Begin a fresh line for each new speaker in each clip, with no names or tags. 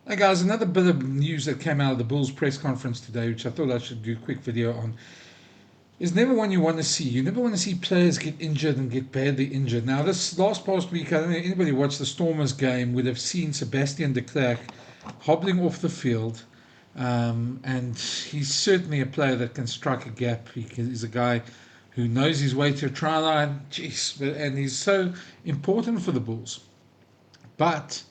Hey guys, another bit of news that came out of the Bulls press conference today, which I thought I should do a quick video on, is never one you want to see. You never want to see players get injured and get badly injured. Now, this last past week, I don't know anybody who watched the Stormers game would have seen Sebastian de Klerk hobbling off the field. And he's certainly a player that can strike a gap. He's a guy who knows his way to a try line. Jeez, and he's so important for the Bulls. But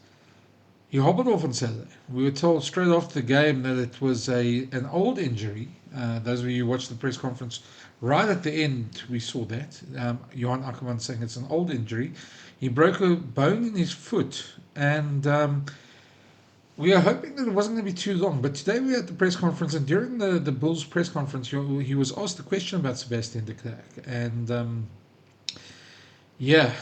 he hobbled off on Saturday. We were told straight after the game that it was an old injury. Those of you who watched the press conference, right at the end, we saw that. Johan Ackerman saying it's an old injury. He broke a bone in his foot, and we are hoping that it wasn't going to be too long. But today we were at the press conference, and during the Bulls press conference, he was asked a question about Sebastian de Klerk, and yeah,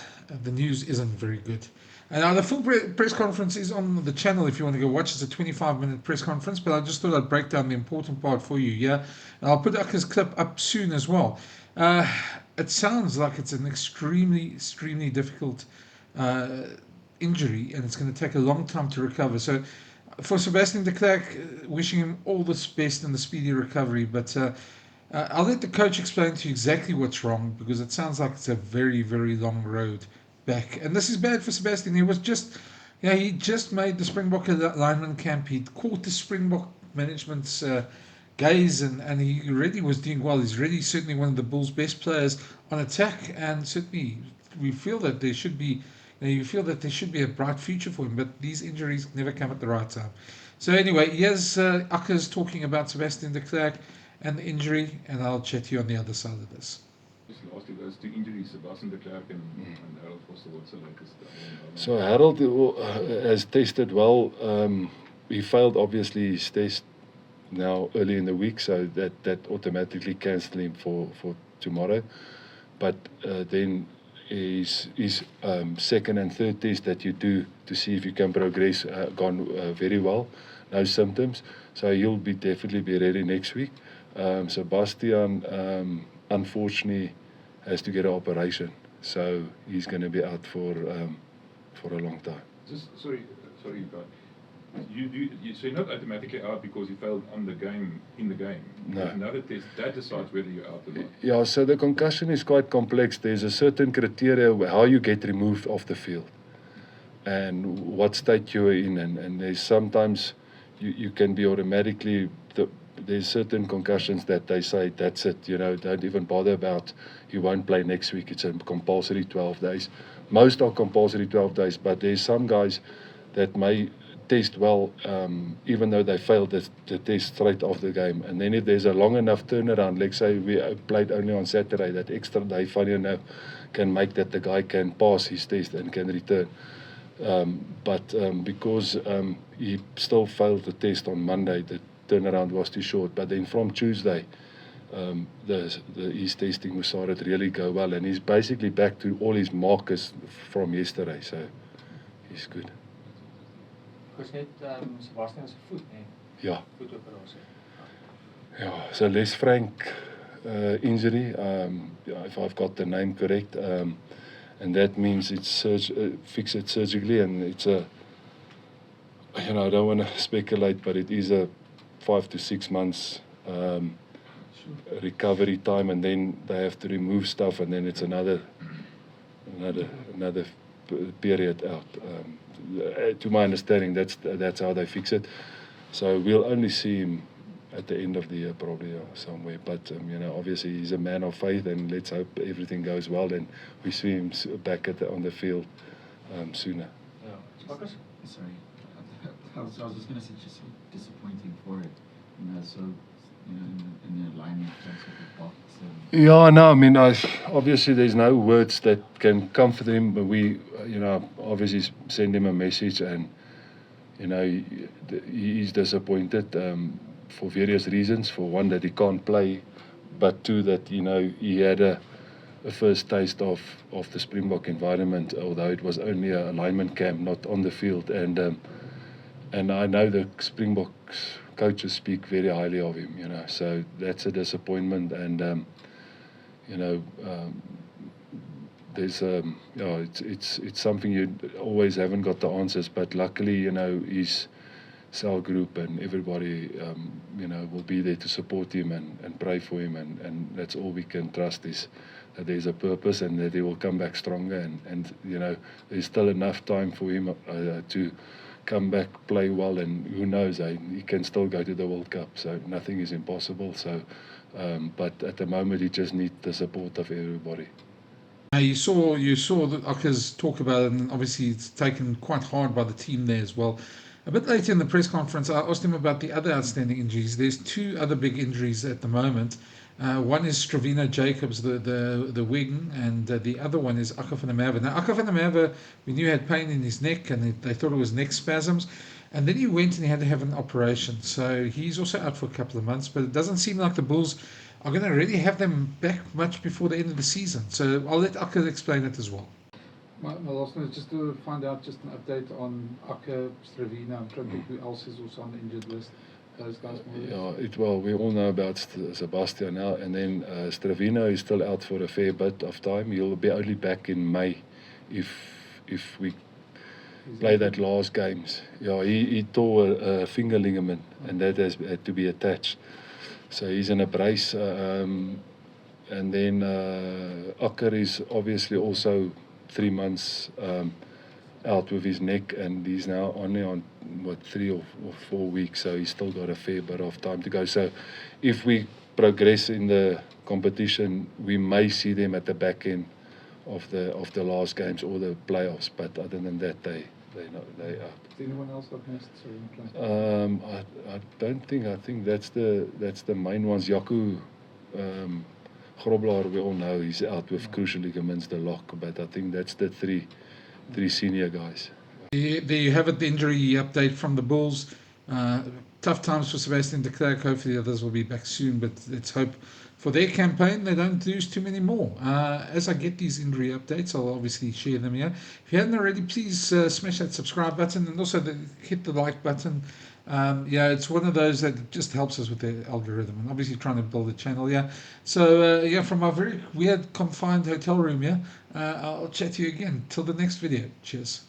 the news isn't very good. And now the full press conference is on the channel if you want to go watch. It's a 25-minute press conference, but I just thought I'd break down the important part for you. Yeah, and I'll put Aka's clip up soon as well. Uh, it sounds like it's an extremely difficult uh, injury, and it's going to take a long time to recover. So, for Sebastian de Klerk, wishing him all the best in the speedy recovery. But I'll let the coach explain to you exactly what's wrong because it sounds like it's a very long road back. And this is bad for Sebastian. He was just, yeah, he just made the Springbok lineman camp. He'd caught the Springbok management's gaze and he really was doing well. He's really certainly one of the Bulls' best players on attack. And certainly we feel that there should be, you feel that there should be a bright future for him. But these injuries never come at the right time. So anyway, here's Akkers talking about Sebastian de Klerk and the injury, and I'll chat to you on the other side of this.
Lastly, those two injuries, Sebastian de Klerk and Harold Foster, what's the latest?
So Harold has tested well. He failed obviously his test now early in the week, so that automatically cancelled him for tomorrow. But then his second and third test that you do to see if you can progress gone very well, no symptoms. So he'll definitely be ready next week. Sebastian unfortunately has to get an operation, so he's going to be out for a long time.
Sorry, but so you're not automatically out because you failed in the game.
No.
Another test that decides whether you're out or not.
Yeah, so the concussion is quite complex. There's a certain criteria how you get removed off the field and what state you're in, and there's sometimes you can be automatically there's certain concussions that they say that's it, don't even bother about, you won't play next week. It's a compulsory 12 days. Most are compulsory 12 days, but there's some guys that may test well, even though they failed the test straight off the game. And then if there's a long enough turnaround, like say we played only on Saturday, that extra day, funny enough, can make that the guy can pass his test and can return. But because he still failed the test on Monday, the turnaround was too short. But then from Tuesday, his testing started really go well, and he's basically back to all his markers from yesterday, so he's good.
Because net Sebastian se voet, né?
Ja.
Voetoperasie.
Yeah, so Les Frank injury, if I've got the name correct, and that means it's fix it surgically, and it's a, I don't want to speculate, but it is a 5 to 6 months recovery time, and then they have to remove stuff, and then it's another period out. To my understanding, that's how they fix it. So we'll only see him at the end of the year, probably somewhere. But obviously he's a man of faith, and let's hope everything goes well and we see him back on the field sooner.
Ja, Spakkers?
Sorry, I was just going to say just so disappointing for it, so in the alignment terms of the box.
Yeah, no, I mean, obviously there's no words that can comfort him, but we, obviously send him a message, and he's disappointed for various reasons. For one, that he can't play, but two, that he had a first taste of the Springbok environment, although it was only an alignment camp, not on the field. And I know the Springboks coaches speak very highly of him, so that's a disappointment. And there's it's something you always haven't got the answers, but luckily he's cell group, and everybody, will be there to support him and pray for him, and that's all we can trust is that there's a purpose and that he will come back stronger, and there's still enough time for him to come back, play well, and who knows, he can still go to the World Cup, so nothing is impossible. So, but at the moment, he just needs the support of everybody.
You saw that Akker's talk about it, and obviously it's taken quite hard by the team there as well. A bit later in the press conference, I asked him about the other outstanding injuries. There's two other big injuries at the moment. One is Stravino Jacobs, the wing, and the other one is Akker van der Merwe. Now, Akker van der Merwe, we knew he had pain in his neck, and they thought it was neck spasms. And then he went and he had to have an operation. So he's also out for a couple of months, but it doesn't seem like the Bulls are going to really have them back much before the end of the season. So I'll let Akker explain it as well.
My last one is just to find out just an update on Akker, Stravino. I'm trying to think who else is also on the injured list. Those guys more or less.
Well, we all know about Sebastian now, and then Stravino is still out for a fair bit of time. He'll be only back in May if we play that last games. Yeah, he tore a finger ligament, and that has had to be attached. So he's in a brace, and then Akker is obviously also 3 months out with his neck, and he's now only on 3 or 4 weeks, so he's still got a fair bit of time to go. So if we progress in the competition, we may see them at the back end of the last games or the playoffs, but other than that, they out.
Is anyone else I've missed? Sorry,
I don't think. I think that's the main ones. Jaco Grobler, we all know he's out with crucial ligaments, the lock. But I think that's the three senior guys.
There you have it, the injury update from the Bulls. Tough times for Sebastian de Klerk. Hopefully the others will be back soon, but let's hope for their campaign they don't lose too many more. As I get these injury updates, I'll obviously share them here. If you haven't already, please smash that subscribe button, and also hit the like button. It's one of those that just helps us with the algorithm, and obviously trying to build a channel. So from our very weird confined hotel room, I'll chat to you again till the next video. Cheers.